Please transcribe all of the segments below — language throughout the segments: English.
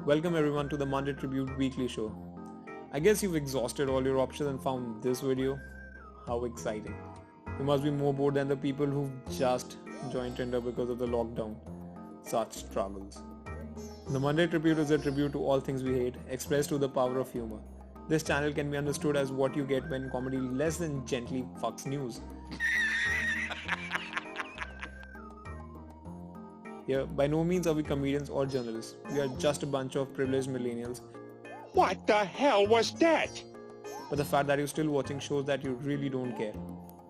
Welcome everyone to the Monday Tribute weekly show. I guess you've exhausted all your options and found this video. How exciting. You must be more bored than the people who've just joined Tinder because of the lockdown. Such struggles. The Monday Tribute is a tribute to all things we hate, expressed through the power of humor. This channel can be understood as what you get when comedy less than gently fucks news. Here, by no means are we comedians or journalists. We are just a bunch of privileged millennials. What the hell was that? But the fact that you're still watching shows that you really don't care.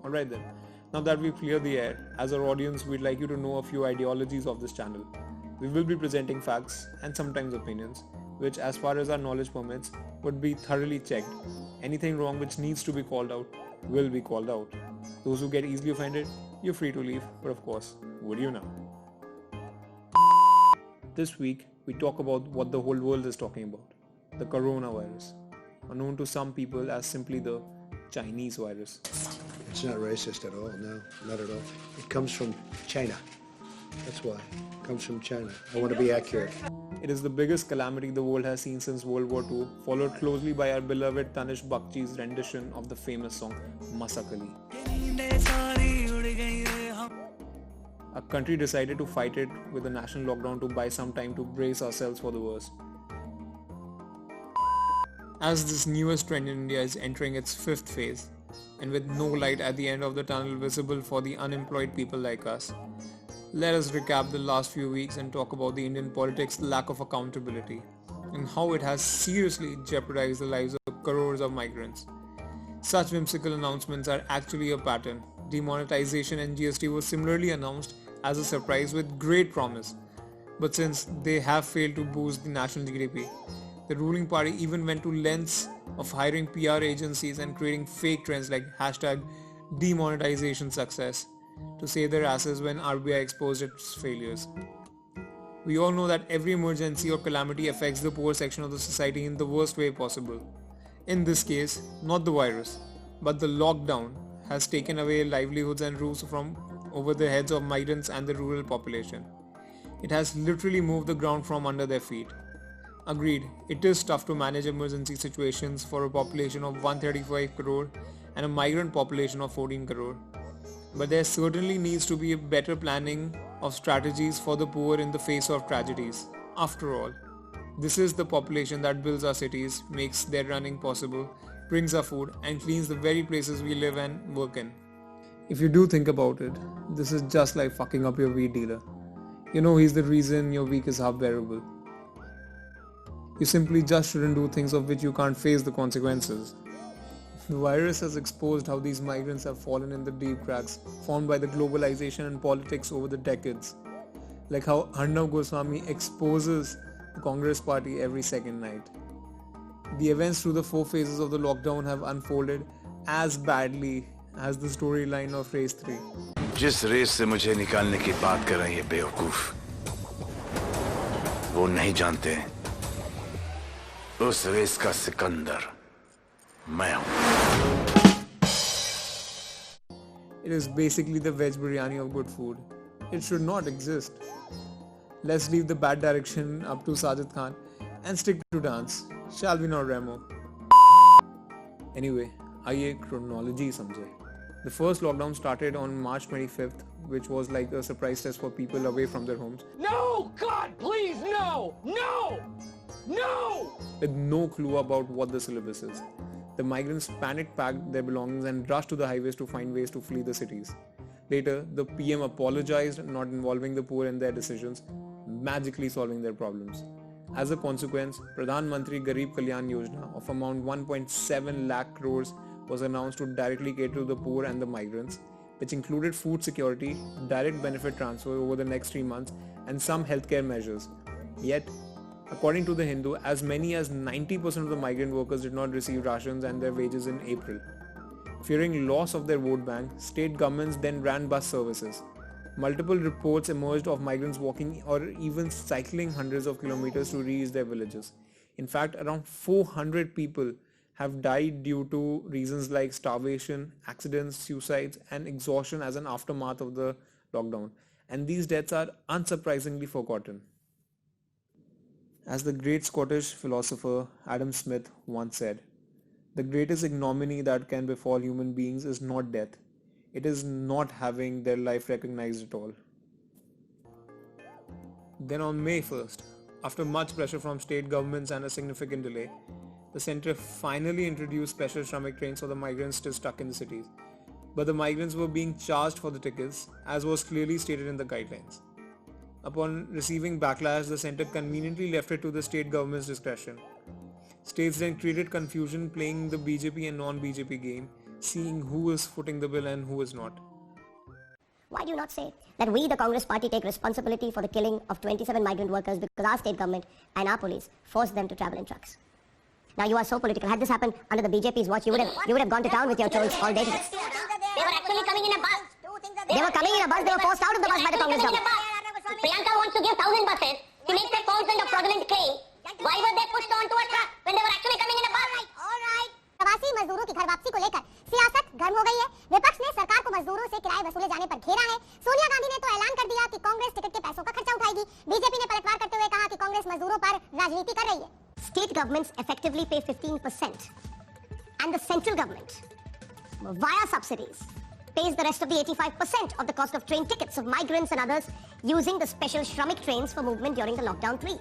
Alright then, now that we've cleared the air, as our audience we'd like you to know a few ideologies of this channel. We will be presenting facts and sometimes opinions, which as far as our knowledge permits, would be thoroughly checked. Anything wrong which needs to be called out, will be called out. Those who get easily offended, you're free to leave, but of course, would you now? This week, we talk about what the whole world is talking about, the coronavirus, or known to some people as simply the Chinese virus. It's not racist at all, no, not at all. It comes from China. That's why. It comes from China. I want to be accurate. It is the biggest calamity the world has seen since World War II, followed closely by our beloved Tanish Bakchi's rendition of the famous song Masakali. Our country decided to fight it with a national lockdown to buy some time to brace ourselves for the worst. As this newest trend in India is entering its fifth phase, and with no light at the end of the tunnel visible for the unemployed people like us, let us recap the last few weeks and talk about the Indian politics' lack of accountability and how it has seriously jeopardized the lives of crores of migrants. Such whimsical announcements are actually a pattern. Demonetization and GST were similarly announced as a surprise with great promise, but since they have failed to boost the national GDP, the ruling party even went to lengths of hiring PR agencies and creating fake trends like #demonetization success to save their asses when RBI exposed its failures. We all know that every emergency or calamity affects the poor section of the society in the worst way possible. In this case, not the virus, but the lockdown has taken away livelihoods and roofs from over the heads of migrants and the rural population. It has literally moved the ground from under their feet. Agreed, it is tough to manage emergency situations for a population of 135 crore and a migrant population of 14 crore. But there certainly needs to be a better planning of strategies for the poor in the face of tragedies. After all, this is the population that builds our cities, makes their running possible, brings our food, and cleans the very places we live and work in. If you do think about it, this is just like fucking up your weed dealer. You know he's the reason your week is half bearable. You simply just shouldn't do things of which you can't face the consequences. The virus has exposed how these migrants have fallen in the deep cracks formed by the globalization and politics over the decades. Like how Arnav Goswami exposes the Congress party every second night. The events through the 4 phases of the lockdown have unfolded as badly as the storyline of Race 3. जिस race से मुझे निकालने की बात कर रहे हैं बेवकूफ, वो नहीं जानते उस रेस का सिकंदर मैं हूं. It is basically the veg biryani of good food. It should not exist. Let's leave the bad direction up to Sajid Khan and stick to dance. Shall we not, Remo? Anyway, आइए chronology समझे. The first lockdown started on March 25th, which was like a surprise test for people away from their homes. No! God, please, no! No! No! With no clue about what the syllabus is. The migrants panic-packed their belongings and rushed to the highways to find ways to flee the cities. Later, the PM apologized, not involving the poor in their decisions, magically solving their problems. As a consequence, Pradhan Mantri Garib Kalyan Yojana of amount 1.7 lakh crores was announced to directly cater to the poor and the migrants, which included food security, direct benefit transfer over the next 3 months, and some healthcare measures. Yet, according to The Hindu, as many as 90% of the migrant workers did not receive rations and their wages in April. Fearing loss of their vote bank, state governments then ran bus services. Multiple reports emerged of migrants walking or even cycling hundreds of kilometers to reach their villages. In fact, around 400 people have died due to reasons like starvation, accidents, suicides, and exhaustion as an aftermath of the lockdown. And these deaths are unsurprisingly forgotten. As the great Scottish philosopher Adam Smith once said, the greatest ignominy that can befall human beings is not death. It is not having their life recognized at all. Then on May 1st, after much pressure from state governments and a significant delay, the centre finally introduced special Shramik trains for the migrants still stuck in the cities. But the migrants were being charged for the tickets, as was clearly stated in the guidelines. Upon receiving backlash, the centre conveniently left it to the state government's discretion. States then created confusion, playing the BJP and non-BJP game, seeing who is footing the bill and who is not. Why do you not say that we, the Congress party, take responsibility for the killing of 27 migrant workers because our state government and our police forced them to travel in trucks? Now you are so political. Had this happened under the BJP's watch, you would have gone to town with your trolls all day today. They were actually coming in a bus. They were coming in a bus. They were forced out of the bus by the Congress government. Priyanka wants to give 1,000 buses. She makes a false and a fraudulent claim. Why were they pushed onto a truck when they were actually coming in a bus? All right. प्रवासी मजदूरों की घर वापसी को लेकर सियासत गर्म हो गई है। विपक्ष ने सरकार को मजदूरों से किराए वसूले जाने पर घेरा है। सोनिया गांधी ने तो ऐलान कर दिया कि कांग्रेस टिकट के पैसों का खर्चा उठाएगी। बीजेपी ने पलटवार करते हुए कहा कि कांग्रेस मजदूरों पर राजनीति कर रही है। State governments effectively pay 15%, and the central government, via subsidies, pays the rest of the 85% of the cost of train tickets of migrants and others using the special Shramik trains for movement during the lockdown 3.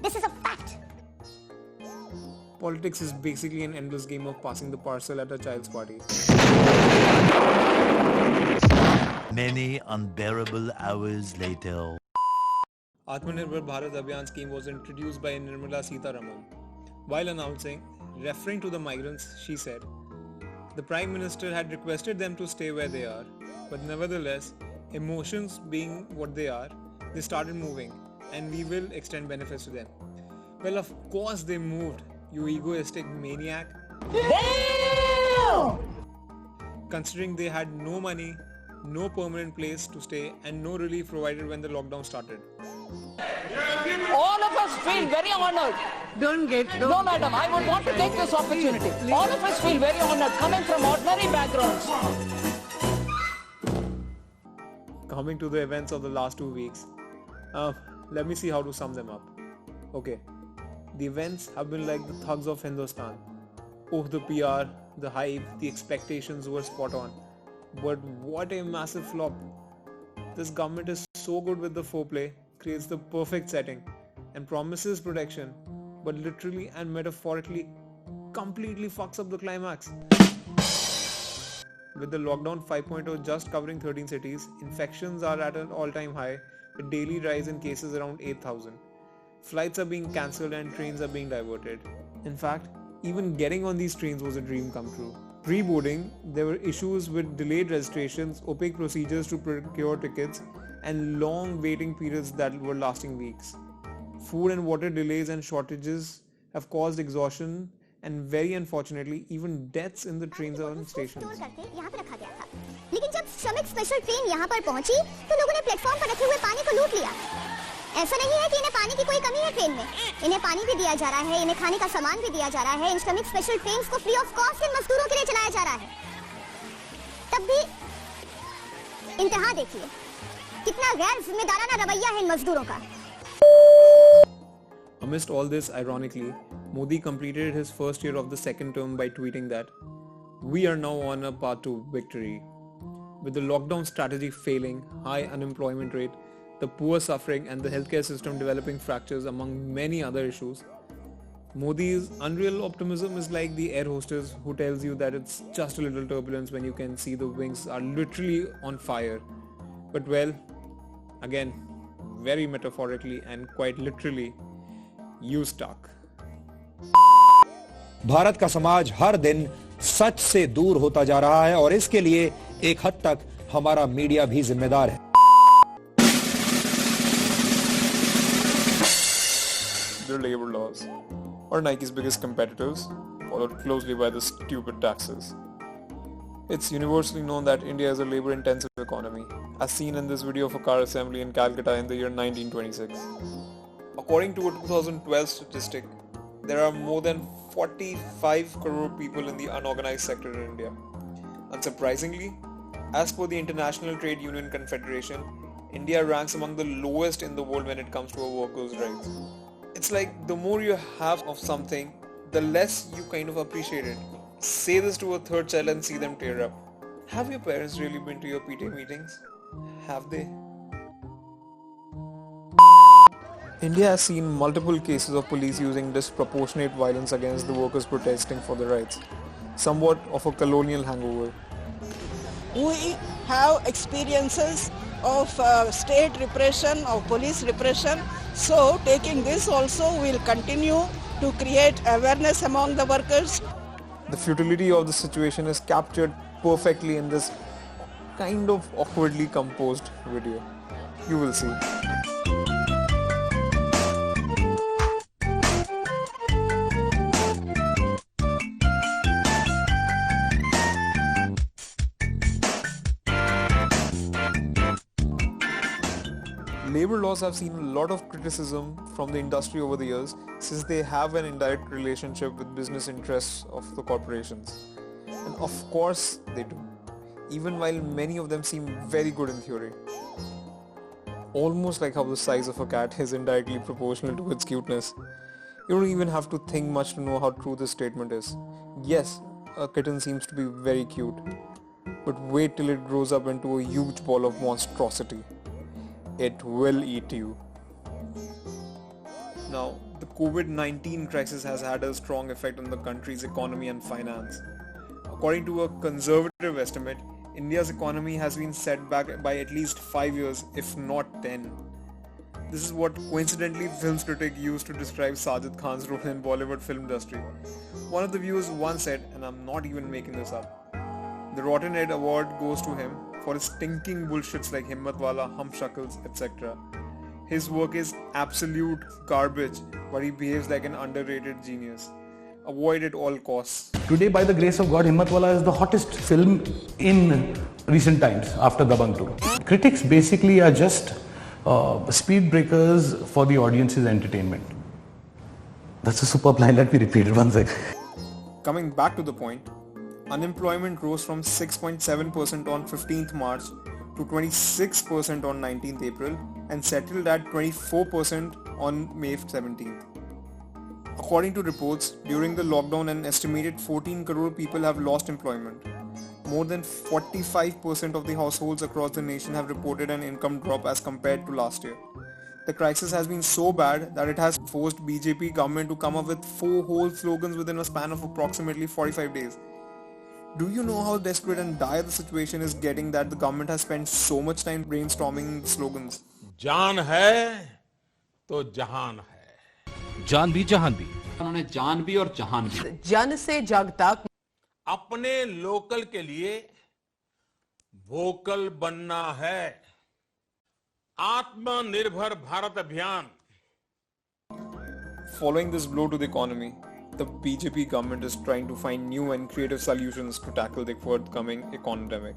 This is a fact. Politics is basically an endless game of passing the parcel at a child's party. Many unbearable hours later. Atmanirbhar Bharat Abhiyan scheme was introduced by Nirmala Sitharaman. While announcing, referring to the migrants, she said, the Prime Minister had requested them to stay where they are, but nevertheless, emotions being what they are, they started moving, and we will extend benefits to them. Well, of course they moved, you egoistic maniac. Damn! Considering they had no money, no permanent place to stay, and no relief provided when the lockdown started. All of us feel very honored. No, madam, I would want to take this opportunity. All of us feel very honored coming from ordinary backgrounds. Coming to the events of the last 2 weeks, let me see how to sum them up. Okay, the events have been like the thugs of Hindustan. Oh, the PR, the hype, the expectations were spot on. But what a massive flop. This government is so good with the foreplay, creates the perfect setting, and promises protection, but literally and metaphorically completely fucks up the climax. With the lockdown 5.0 just covering 13 cities, infections are at an all-time high, with daily rise in cases around 8,000. Flights are being cancelled and trains are being diverted. In fact, even getting on these trains was a dream come true. Pre-boarding, there were issues with delayed registrations, opaque procedures to procure tickets, and long waiting periods that were lasting weeks. Food and water delays and shortages have caused exhaustion and very unfortunately even deaths in the trains and stations. लेकिन जब श्रमिक special train यहाँ पर पहुंची तो लोगों ने platform पर रखे हुए पानी को लूट लिया। ऐसा नहीं है कि इन्हें पानी की कोई कमी है ट्रेन में, इन्हें पानी भी दिया जा रहा है, इन्हें खाने का सामान भी दिया जा रहा है। इन श्रमिक स्पेशल ट्रेन्स को फ्री ऑफ कॉस्ट इन मजदूरों के लिए चलाया जा रहा है। तब भी इंतहा देखिए, कितना गैर जिम्मेदाराना रवैया है इन मजदूरों का। Amidst all this, ironically, Modi completed his first year of the second term by tweeting that we are now on a path to victory. With the lockdown strategy failing, high unemployment rate, the poor suffering and the healthcare system developing fractures among many other issues, Modi's unreal optimism is like the air hostess who tells you that it's just a little turbulence when you can see the wings are literally on fire. But well, again, very metaphorically and quite literally, you stuck. Bharat का समाज हर दिन सच से दूर होता जा रहा है और इसके लिए एक हद तक हमारा मीडिया भी जिम्मेदार है। The labor laws, or Nike's biggest competitors, followed closely by the stupid taxes. It's universally known that India is a labor-intensive economy, as seen in this video of a car assembly in Calcutta in the year 1926. According to a 2012 statistic, there are more than 45 crore people in the unorganized sector in India. Unsurprisingly, as per the International Trade Union Confederation, India ranks among the lowest in the world when it comes to our workers' rights. It's like the more you have of something, the less you kind of appreciate it. Say this to a third child and see them tear up. Have your parents really been to your PTA meetings? Have they? India has seen multiple cases of police using disproportionate violence against the workers protesting for their rights, somewhat of a colonial hangover. We have experiences of state repression, of police repression, so taking this also will continue to create awareness among the workers. The futility of the situation is captured perfectly in this kind of awkwardly composed video. You will see. Labor laws have seen a lot of criticism from the industry over the years since they have an indirect relationship with business interests of the corporations. And of course they do, even while many of them seem very good in theory. Almost like how the size of a cat is indirectly proportional to its cuteness. You don't even have to think much to know how true this statement is. Yes, a kitten seems to be very cute, but wait till it grows up into a huge ball of monstrosity. It will eat you. Now, the COVID-19 crisis has had a strong effect on the country's economy and finance. According to a conservative estimate, India's economy has been set back by at least 5 years, if not 10. This is what coincidentally films critic used to describe Sajid Khan's role in Bollywood film industry. One of the viewers once said, and I'm not even making this up, the Rotten Egg Award goes to him for his stinking bullshits like Himmat Wala, Hum Shakals, etc. His work is absolute garbage, but he behaves like an underrated genius. Avoid at all costs. Today, by the grace of God, Himmat Wala is the hottest film in recent times after Dabangg 2. Critics basically are just speed breakers for the audience's entertainment. That's a superb line. Let me repeat it once again. Coming back to the point, unemployment rose from 6.7% on 15th March to 26% on 19th April and settled at 24% on May 17th. According to reports, during the lockdown an estimated 14 crore people have lost employment. More than 45% of the households across the nation have reported an income drop as compared to last year. The crisis has been so bad that it has forced BJP government to come up with 4 whole slogans within a span of approximately 45 days. Do you know how desperate and dire the situation is getting that the government has spent so much time brainstorming the slogans? जान है तो जहान है. जान भी जहान भी. उन्होंने जान भी और जहान भी. जन से जग तक. अपने लोकल के लिए वोकल बनना है. आत्मनिर्भर भारत अभियान. Following this blow to the economy, the BJP government is trying to find new and creative solutions to tackle the forthcoming epidemic.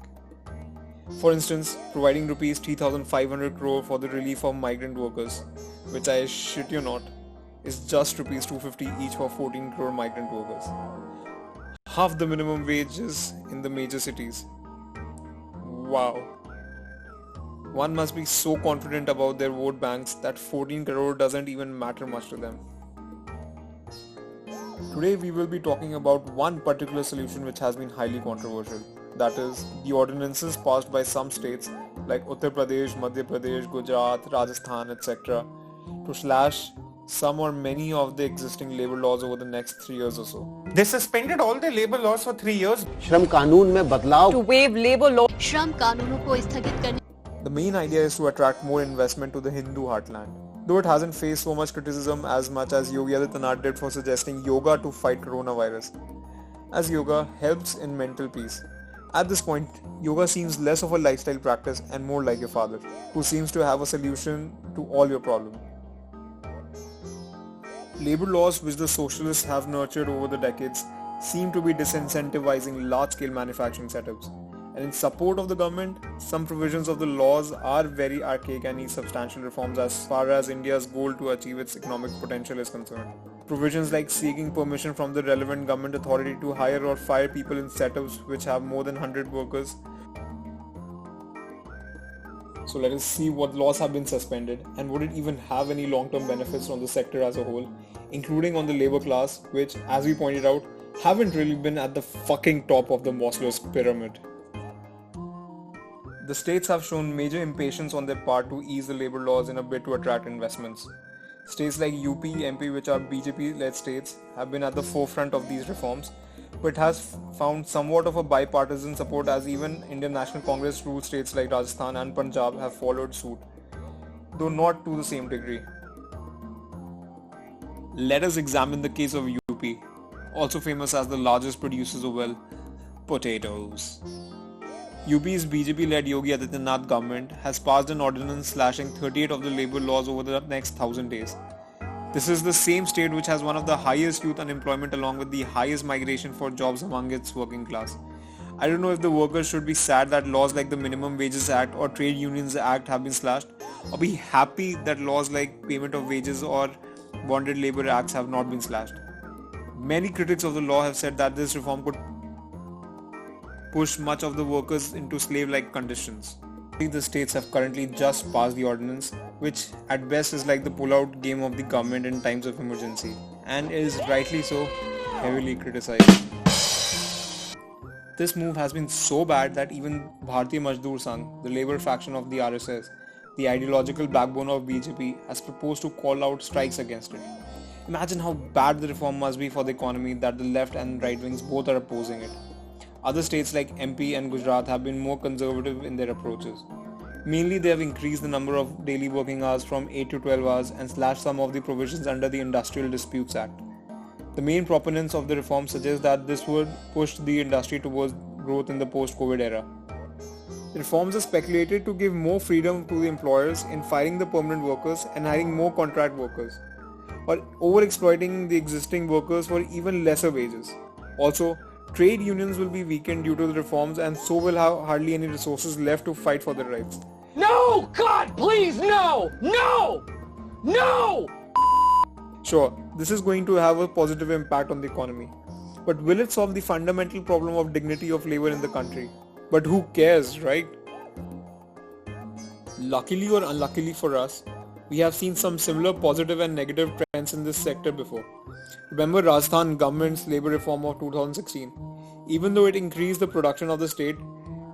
For instance, providing rupees 3,500 crore for the relief of migrant workers, which I shit you not, is just rupees 250 each for 14 crore migrant workers. Half the minimum wages in the major cities. Wow. One must be so confident about their vote banks that 14 crore doesn't even matter much to them. Today we will be talking about one particular solution which has been highly controversial. That is, the ordinances passed by some states like Uttar Pradesh, Madhya Pradesh, Gujarat, Rajasthan, etc. to slash some or many of the existing labor laws over the next 3 years or so. They suspended all the labor laws for 3 years. श्रम कानून में बदलाव. To waive labor law. श्रम कानूनों को स्थगित करने. The main idea is to attract more investment to the Hindu heartland. Though it hasn't faced so much criticism as much as Yogi Adityanath did for suggesting yoga to fight coronavirus, as yoga helps in mental peace. At this point, yoga seems less of a lifestyle practice and more like your father, who seems to have a solution to all your problems. Labor laws which the socialists have nurtured over the decades seem to be disincentivizing large-scale manufacturing setups. And in support of the government, some provisions of the laws are very archaic and need substantial reforms as far as India's goal to achieve its economic potential is concerned. provisions like seeking permission from the relevant government authority to hire or fire people in setups which have more than 100 workers. So let us see what laws have been suspended and would it even have any long-term benefits on the sector as a whole, including on the labor class, which, as we pointed out, haven't really been at the fucking top of the Maslow's pyramid. The states have shown major impatience on their part to ease the labor laws in a bid to attract investments. States like UP, MP, which are BJP-led states, have been at the forefront of these reforms, but has found somewhat of a bipartisan support as even Indian National Congress ruled states like Rajasthan and Punjab have followed suit, though not to the same degree. Let us examine the case of UP, also famous as the largest producers of, well, potatoes. UP's BJP-led Yogi Adityanath government has passed an ordinance slashing 38 of the labor laws over the next 1,000 days. This is the same state which has one of the highest youth unemployment along with the highest migration for jobs among its working class. I don't know if the workers should be sad that laws like the Minimum Wages Act or Trade Unions Act have been slashed, or be happy that laws like Payment of Wages or Bonded Labor Acts have not been slashed. Many critics of the law have said that this reform could push much of the workers into slave-like conditions. The states have currently just passed the ordinance, which at best is like the pull-out game of the government in times of emergency, and is rightly so heavily criticized. This move has been so bad that even Bharatiya Mazdoor Sangh, the labour faction of the RSS, the ideological backbone of BJP, has proposed to call out strikes against it. Imagine how bad the reform must be for the economy that the left and right wings both are opposing it. Other states like MP and Gujarat have been more conservative in their approaches. Mainly they have increased the number of daily working hours from 8 to 12 hours and slashed some of the provisions under the Industrial Disputes Act. The main proponents of the reform suggest that this would push the industry towards growth in the post-COVID era. The reforms are speculated to give more freedom to the employers in firing the permanent workers and hiring more contract workers, or over-exploiting the existing workers for even lesser wages. Also, trade unions will be weakened due to the reforms and so will have hardly any resources left to fight for their rights. No! God, please, no! No! No! Sure, this is going to have a positive impact on the economy. But will it solve the fundamental problem of dignity of labor in the country? But who cares, right? Luckily or unluckily for us, we have seen some similar positive and negative trends in this sector before. Remember Rajasthan government's labour reform of 2016? Even though it increased the production of the state,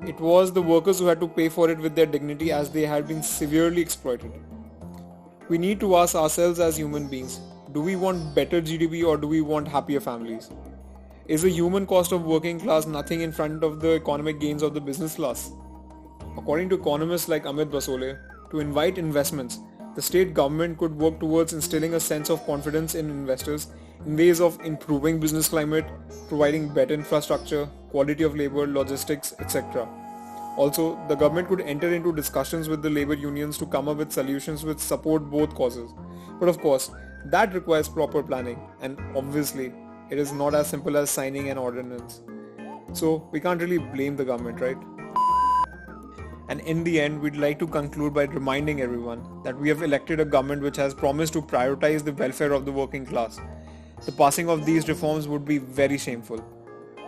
it was the workers who had to pay for it with their dignity as they had been severely exploited. We need to ask ourselves as human beings, do we want better GDP or do we want happier families? Is the human cost of working class nothing in front of the economic gains of the business class? According to economists like Amit Basole, to invite investments, the state government could work towards instilling a sense of confidence in investors in ways of improving business climate, providing better infrastructure, quality of labor, logistics, etc. Also, the government could enter into discussions with the labor unions to come up with solutions which support both causes. But of course, that requires proper planning, and obviously, it is not as simple as signing an ordinance. So, we can't really blame the government, right? And in the end, we'd like to conclude by reminding everyone that we have elected a government which has promised to prioritize the welfare of the working class. The passing of these reforms would be very shameful.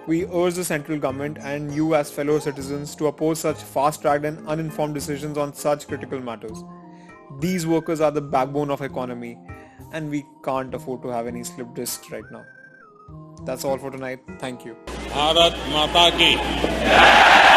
We urge the central government and you as fellow citizens to oppose such fast-tracked and uninformed decisions on such critical matters. These workers are the backbone of economy and we can't afford to have any slip discs right now. That's all for tonight. Thank you. Bharat माता की